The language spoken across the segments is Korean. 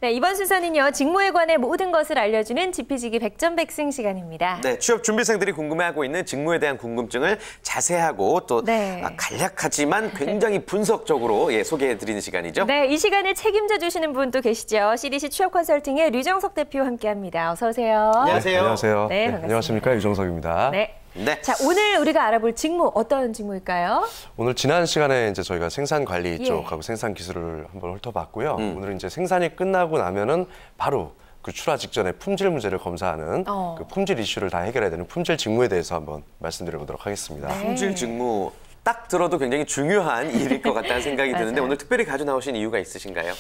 네, 이번 순서는요. 직무에 관해 모든 것을 알려주는 지피지기 백전백승 시간입니다. 네, 취업 준비생들이 궁금해하고 있는 직무에 대한 궁금증을 자세하고 또 간략하지만 굉장히 분석적으로 소개해드리는 시간이죠. 네, 이 시간을 책임져 주시는 분도 계시죠. CDC 취업 컨설팅의 류정석 대표 함께합니다. 어서 오세요. 안녕하세요. 네, 안녕하세요. 네, 반갑습니다. 안녕하십니까, 유정석입니다. 네. 네. 자, 오늘 우리가 알아볼 직무 어떤 직무일까요? 오늘 지난 시간에 이제 저희가 생산 관리 쪽하고 생산 기술을 한번 훑어봤고요. 오늘은 이제 생산이 끝나고 나면은 바로 그 출하 직전에 품질 문제를 검사하는 그 품질 이슈를 다 해결해야 되는 품질 직무에 대해서 한번 말씀드려보도록 하겠습니다. 네. 품질 직무. 딱 들어도 굉장히 중요한 일일 것 같다는 생각이 드는데 오늘 특별히 가져 나오신 이유가 있으신가요?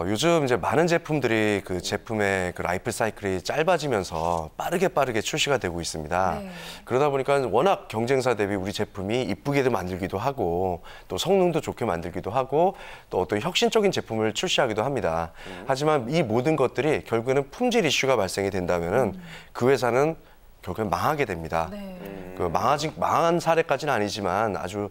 요즘 이제 많은 제품들이 그 제품의 그 라이프 사이클이 짧아지면서 빠르게 출시가 되고 있습니다. 네. 그러다 보니까 워낙 경쟁사 대비 우리 제품이 이쁘게도 만들기도 하고 또 성능도 좋게 만들기도 하고 또 어떤 혁신적인 제품을 출시하기도 합니다. 하지만 이 모든 것들이 결국에는 품질 이슈가 발생이 된다면은 그 회사는 결국엔 망하게 됩니다. 네. 그 망한 사례까지는 아니지만 아주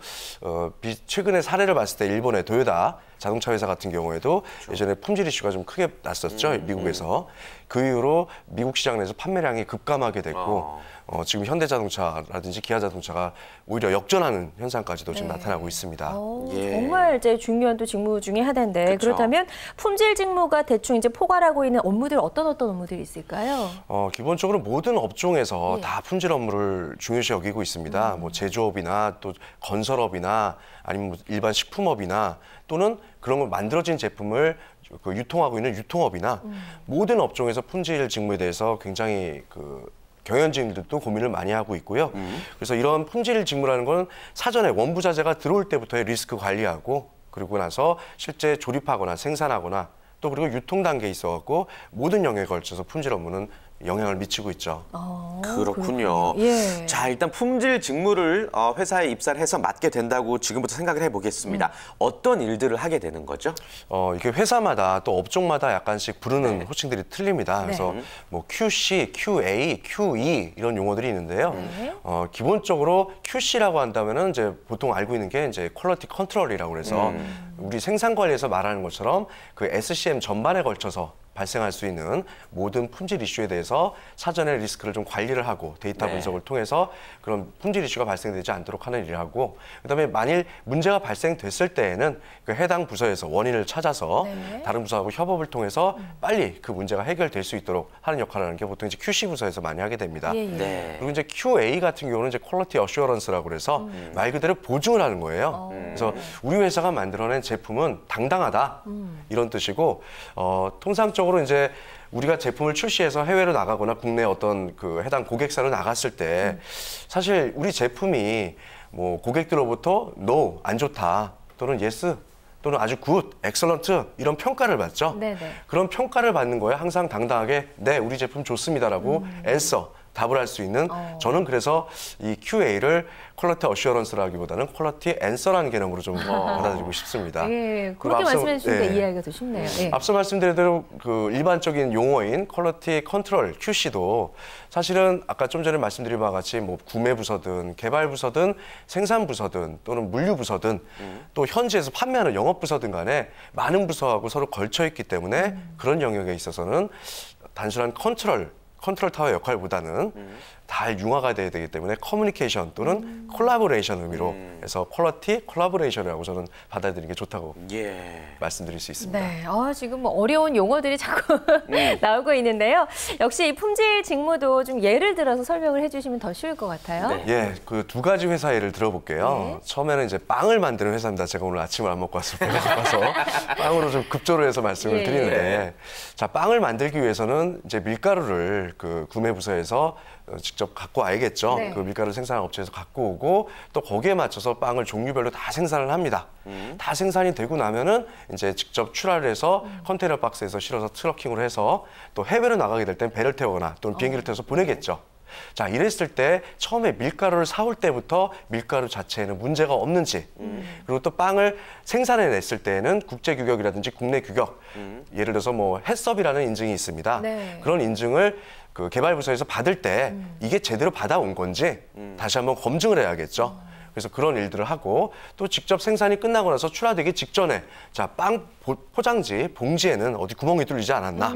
최근에 사례를 봤을 때 일본의 도요타 자동차 회사 같은 경우에도 예전에 품질 이슈가 좀 크게 났었죠. 미국에서. 그 이후로 미국 시장 내에서 판매량이 급감하게 됐고 지금 현대자동차라든지 기아자동차가 오히려 역전하는 현상까지도 지금 나타나고 있습니다. 정말 이제 중요한 또 직무 중에 하나인데 그쵸. 그렇다면 품질 직무가 대충 이제 포괄하고 있는 업무들 어떤 업무들이 있을까요? 기본적으로 모든 업종에서 다 품질 업무를 중요시 여기고 있습니다. 뭐 제조업이나 또 건설업이나 아니면 뭐 일반 식품업이나 또는 그런 걸 만들어진 제품을 그 유통하고 있는 유통업이나 모든 업종에서 품질 직무에 대해서 굉장히 그 경영진들도 고민을 많이 하고 있고요. 그래서 이런 품질 직무라는 건 사전에 원부 자재가 들어올 때부터의 리스크 관리하고 그리고 나서 실제 조립하거나 생산하거나 또 그리고 유통 단계에 있어갖고 모든 영역에 걸쳐서 품질 업무는 영향을 미치고 있죠. 그렇군요. 예. 자, 일단 품질 직무를 회사에 입사를 해서 맡게 된다고 지금부터 생각을 해보겠습니다. 어떤 일들을 하게 되는 거죠? 이게 회사마다 또 업종마다 약간씩 부르는 호칭들이 틀립니다. 그래서 뭐 QC, QA, QE 이런 용어들이 있는데요. 기본적으로 QC라고 한다면은 이제 보통 알고 있는 게 이제 퀄리티 컨트롤이라고 그래서 우리 생산 관리에서 말하는 것처럼 그 SCM 전반에 걸쳐서 발생할 수 있는 모든 품질 이슈에 대해서 사전에 리스크를 좀 관리를 하고 데이터 분석을 통해서 그런 품질 이슈가 발생되지 않도록 하는 일을 하고 그다음에 만일 문제가 발생됐을 때에는 그 해당 부서에서 원인을 찾아서 다른 부서하고 협업을 통해서 빨리 그 문제가 해결될 수 있도록 하는 역할을 하는 게 보통 이제 QC 부서에서 많이 하게 됩니다. 그리고 이제 QA 같은 경우는 이제 퀄리티 어슈어런스라고 그래서 말 그대로 보증을 하는 거예요. 그래서 우리 회사가 만들어낸 제품은 당당하다 이런 뜻이고 통상적으로 이제 우리가 제품을 출시해서 해외로 나가거나 국내 어떤 그 해당 고객사로 나갔을 때 사실 우리 제품이 뭐 고객들로부터 no, 안 좋다 또는 yes 또는 아주 굿, 엑설런트 이런 평가를 받죠. 그런 평가를 받는 거에 항상 당당하게 네, 우리 제품 좋습니다라고 answer, 답을 할 수 있는 저는 그래서 이 QA를 퀄리티 어슈어런스라기보다는 퀄리티 앤서라는 개념으로 좀 받아들이고 싶습니다. 예, 그렇게 말씀해 주시니까 이해하기가 더 쉽네요. 앞서 말씀드린 대로 그 일반적인 용어인 퀄리티 컨트롤 QC도 사실은 아까 좀 전에 말씀드린 바와 같이 뭐 구매 부서든 개발 부서든 생산 부서든 또는 물류 부서든 또 현지에서 판매하는 영업 부서든 간에 많은 부서하고 서로 걸쳐 있기 때문에 그런 영역에 있어서는 단순한 컨트롤 타워 역할보다는 잘 융화가 돼야 되기 때문에 커뮤니케이션 또는 콜라보레이션 의미로 해서 퀄리티 콜라보레이션이라고 저는 받아들이는 게 좋다고 말씀드릴 수 있습니다. 네, 지금 뭐 어려운 용어들이 자꾸 나오고 있는데요. 역시 이 품질 직무도 좀 예를 들어서 설명을 해주시면 더 쉬울 것 같아요. 예, 그 두 가지 회사 예를 들어볼게요. 처음에는 이제 빵을 만드는 회사입니다. 제가 오늘 아침을 안 먹고 와서 배가 고파서 빵으로 좀 급조를 해서 말씀을 드리는데, 자 빵을 만들기 위해서는 이제 밀가루를 그 구매 부서에서 직접 갖고 와야겠죠. 그 밀가루 생산한 업체에서 갖고 오고 또 거기에 맞춰서 빵을 종류별로 다 생산을 합니다. 다 생산이 되고 나면은 이제 직접 출하를 해서 컨테이너 박스에서 실어서 트러킹으로 해서 또 해외로 나가게 될 땐 배를 태우거나 또는 비행기를 태워서 보내겠죠. 자, 이랬을 때 처음에 밀가루를 사올 때부터 밀가루 자체에는 문제가 없는지 그리고 또 빵을 생산해냈을 때에는 국제 규격이라든지 국내 규격 예를 들어서 뭐 햇섭이라는 인증이 있습니다. 그런 인증을 그 개발부서에서 받을 때 이게 제대로 받아온 건지 다시 한번 검증을 해야겠죠. 그래서 그런 일들을 하고 또 직접 생산이 끝나고 나서 출하되기 직전에 자, 빵 포장지, 봉지에는 어디 구멍이 뚫리지 않았나?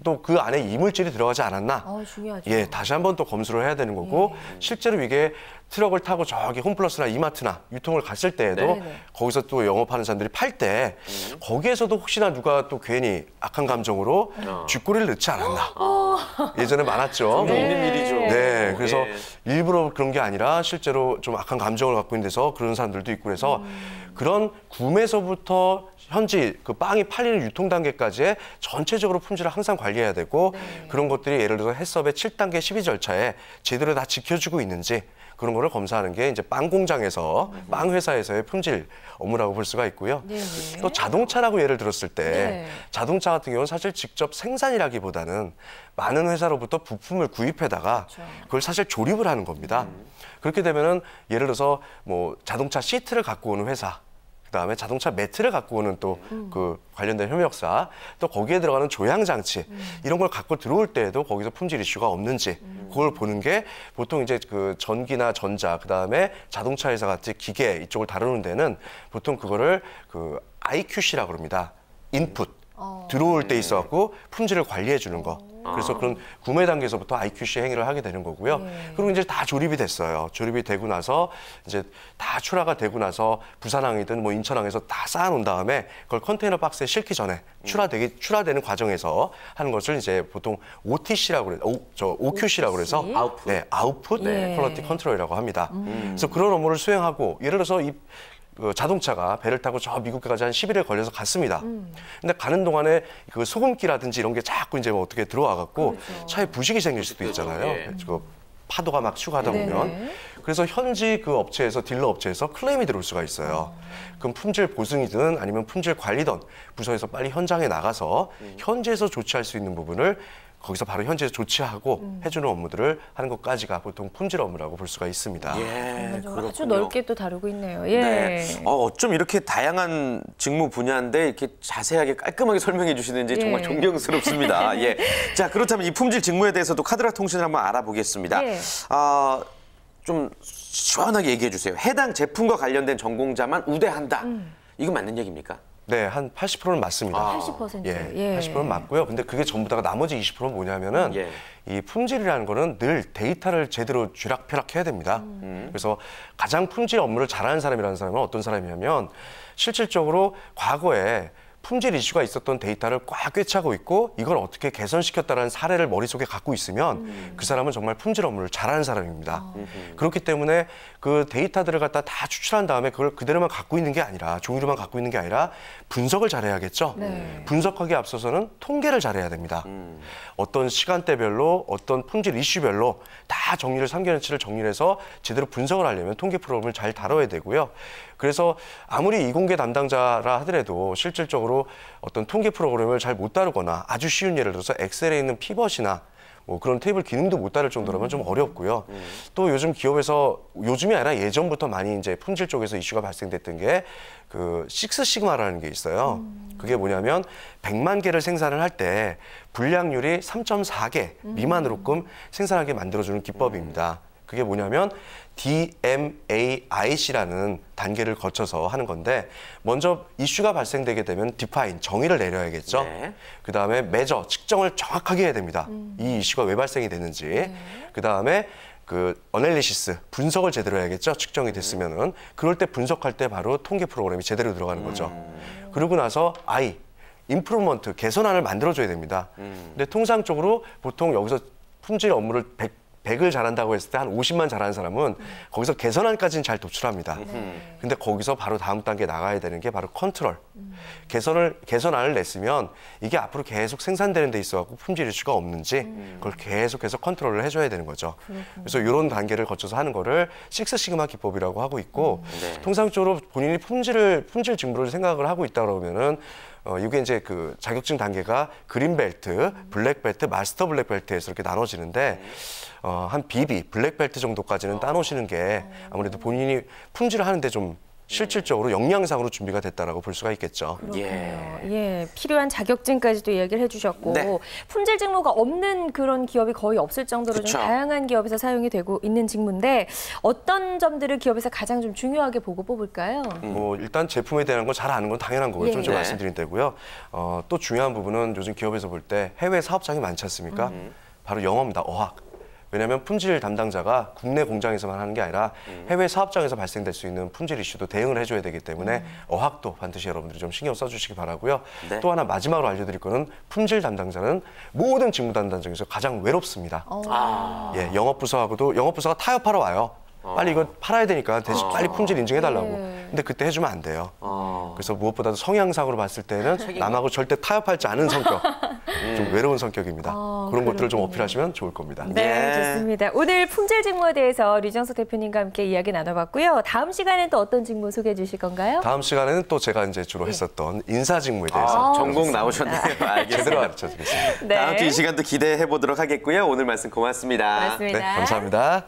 또 그 안에 이물질이 들어가지 않았나? 중요하죠. 예, 다시 한번 또 검수를 해야 되는 거고 실제로 이게 트럭을 타고 저기 홈플러스나 이마트나 유통을 갔을 때에도 네네. 거기서 또 영업하는 사람들이 팔 때 거기에서도 혹시나 누가 또 괜히 악한 감정으로 쥐꼬리를 넣지 않았나? 예전에 많았죠. 네. 있는 일이죠. 네, 그래서 예. 일부러 그런 게 아니라 실제로 좀 악한 감정을 갖고 있는 데서 그런 사람들도 있고 그래서 그런 구매서부터 현지 그 빵이 팔리는 유통 단계까지의 전체적으로 품질을 항상 관리해야 되고 그런 것들이 예를 들어서 해썹의 7단계 12 절차에 제대로 다 지켜주고 있는지 그런 거를 검사하는 게 이제 빵 공장에서 빵 회사에서의 품질 업무라고 볼 수가 있고요. 네네. 또 자동차라고 예를 들었을 때 네. 자동차 같은 경우는 사실 직접 생산이라기보다는 많은 회사로부터 부품을 구입해다가 그걸 사실 조립을 하는 겁니다. 그렇게 되면은 예를 들어서 뭐 자동차 시트를 갖고 오는 회사 그다음에 자동차 매트를 갖고 오는 또 그 관련된 협력사 또 거기에 들어가는 조향 장치 이런 걸 갖고 들어올 때에도 거기서 품질 이슈가 없는지 그걸 보는 게 보통 이제 그 전기나 전자 그다음에 자동차 회사 같이 기계 이쪽을 다루는 데는 보통 그거를 그 IQC라고 그럽니다. 인풋 들어올 때 있어갖고 품질을 관리해 주는 거. 그래서 그런 구매 단계에서부터 IQC 행위를 하게 되는 거고요. 그리고 이제 다 조립이 됐어요. 조립이 되고 나서 이제 다 출하가 되고 나서 부산항이든 뭐 인천항에서 다 쌓아놓은 다음에 그걸 컨테이너 박스에 싣기 전에 출하되는 과정에서 하는 것을 이제 보통 OTC라고 그래요. OQC라고 그래서 아웃풋. 네, 아웃풋 퀄리티 컨트롤이라고 합니다. 그래서 그런 업무를 수행하고 예를 들어서 그 자동차가 배를 타고 저 미국까지 한 10일에 걸려서 갔습니다. 근데 가는 동안에 그 소금기라든지 이런 게 자꾸 이제 뭐 어떻게 들어와 갖고 차에 부식이 생길 수도 있잖아요. 예. 그 파도가 막 추가하다 보면. 그래서 현지 그 업체에서 딜러 업체에서 클레임이 들어올 수가 있어요. 그럼 품질 보증이든 아니면 품질 관리든 부서에서 빨리 현장에 나가서 현지에서 조치할 수 있는 부분을 거기서 바로 현지에서 조치하고 해주는 업무들을 하는 것까지가 보통 품질 업무라고 볼 수가 있습니다. 예, 아주 넓게 또 다루고 있네요. 예. 네. 어쩜 이렇게 다양한 직무 분야인데 이렇게 자세하게 깔끔하게 설명해 주시는지 정말 존경스럽습니다. 예. 자, 그렇다면 이 품질 직무에 대해서도 카드라 통신을 한번 알아보겠습니다. 예. 좀 시원하게 얘기해 주세요. 해당 제품과 관련된 전공자만 우대한다. 이거 맞는 얘기입니까? 네, 한 80%는 맞습니다. 80%. 예, 80%는 맞고요. 근데 그게 전부 다가 나머지 20%는 뭐냐면은 이 품질이라는 거는 늘 데이터를 제대로 쥐락펴락해야 됩니다. 그래서 가장 품질 업무를 잘하는 사람이라는 사람은 어떤 사람이냐면 실질적으로 과거에 품질 이슈가 있었던 데이터를 꽉 꿰차고 있고 이걸 어떻게 개선시켰다는 사례를 머릿속에 갖고 있으면 그 사람은 정말 품질 업무를 잘하는 사람입니다. 그렇기 때문에 그 데이터들을 갖다 다 추출한 다음에 그걸 그대로만 갖고 있는 게 아니라 종이로만 갖고 있는 게 아니라 분석을 잘해야겠죠. 분석하기에 앞서서는 통계를 잘해야 됩니다. 어떤 시간대별로 어떤 품질 이슈별로 다 정리를 3개년치를 정리를 해서 제대로 분석을 하려면 통계 프로그램을 잘 다뤄야 되고요. 그래서 아무리 이공계 담당자라 하더라도 실질적으로 어떤 통계 프로그램을 잘 못 다루거나 아주 쉬운 예를 들어서 엑셀에 있는 피벗이나 뭐 그런 테이블 기능도 못 다룰 정도라면 좀 어렵고요. 또 요즘 기업에서 요즘이 아니라 예전부터 많이 이제 품질 쪽에서 이슈가 발생됐던 게 그 식스시그마라는 게 있어요. 그게 뭐냐면 100만 개를 생산을 할 때 불량률이 3.4개 미만으로끔 생산하게 만들어주는 기법입니다. 그게 뭐냐면 DMAIC라는 단계를 거쳐서 하는 건데 먼저 이슈가 발생되게 되면 디파인, 정의를 내려야겠죠. 그다음에 measure, 측정을 정확하게 해야 됩니다. 이 이슈가 왜 발생이 됐는지. 그다음에 그 어널리시스, 분석을 제대로 해야겠죠. 측정이 됐으면은. 그럴 때 분석할 때 바로 통계 프로그램이 제대로 들어가는 거죠. 그러고 나서 I, 임프루먼트, 개선안을 만들어줘야 됩니다. 근데 통상적으로 보통 여기서 품질 업무를 100을 잘한다고 했을 때 한 50만 잘하는 사람은 거기서 개선안까지는 잘 도출합니다. 근데 거기서 바로 다음 단계 나가야 되는 게 바로 컨트롤. 개선안을 냈으면 이게 앞으로 계속 생산되는 데 있어서 품질 이슈가 없는지 그걸 계속해서 컨트롤을 해줘야 되는 거죠. 그래서 이런 단계를 거쳐서 하는 거를 식스시그마 기법이라고 하고 있고 통상적으로 본인이 품질 직무를 생각을 하고 있다 그러면은 이게 이제 그 자격증 단계가 그린벨트, 블랙벨트, 마스터 블랙벨트에서 이렇게 나눠지는데 한 BB, 블랙벨트 정도까지는 따놓으시는 게 아무래도 본인이 품질을 하는데 좀 실질적으로 역량상으로 준비가 됐다라고 볼 수가 있겠죠. 예, 필요한 자격증까지도 이야기를 해주셨고 네. 품질 직무가 없는 그런 기업이 거의 없을 정도로 그쵸. 좀 다양한 기업에서 사용이 되고 있는 직무인데 어떤 점들을 기업에서 가장 좀 중요하게 보고 뽑을까요? 뭐 일단 제품에 대한 건 잘 아는 건 당연한 거고요. 좀 예. 말씀드린 때고요. 또 중요한 부분은 요즘 기업에서 볼 때 해외 사업장이 많지 않습니까? 바로 영어입니다. 어학. 왜냐하면 품질 담당자가 국내 공장에서만 하는 게 아니라 해외 사업장에서 발생될 수 있는 품질 이슈도 대응을 해줘야 되기 때문에 어학도 반드시 여러분들이 좀 신경 써주시기 바라고요. 네. 또 하나 마지막으로 알려드릴 거는 품질 담당자는 모든 직무 담당 중에서 가장 외롭습니다. 예, 영업부서하고도 영업부서가 타협하러 와요. 빨리 이거 팔아야 되니까 대신 빨리 품질 인증해달라고. 근데 그때 해주면 안 돼요. 그래서 무엇보다도 성향상으로 봤을 때는 남하고 절대 타협하지 않은 성격, 좀 외로운 성격입니다. 그런 것들을 좀 어필하시면 좋을 겁니다. 네, 좋습니다. 오늘 품질 직무에 대해서 류정석 대표님과 함께 이야기 나눠봤고요. 다음 시간엔 또 어떤 직무 소개해 주실 건가요? 다음 시간에는 또 제가 이제 주로 했었던 인사 직무에 대해서 전공 나오셨네요. 알겠습니다. 제대로 가르쳐 드리겠습니다. 네. 다음 주 이 시간도 기대해 보도록 하겠고요. 오늘 말씀 고맙습니다. 고맙습니다. 네, 감사합니다.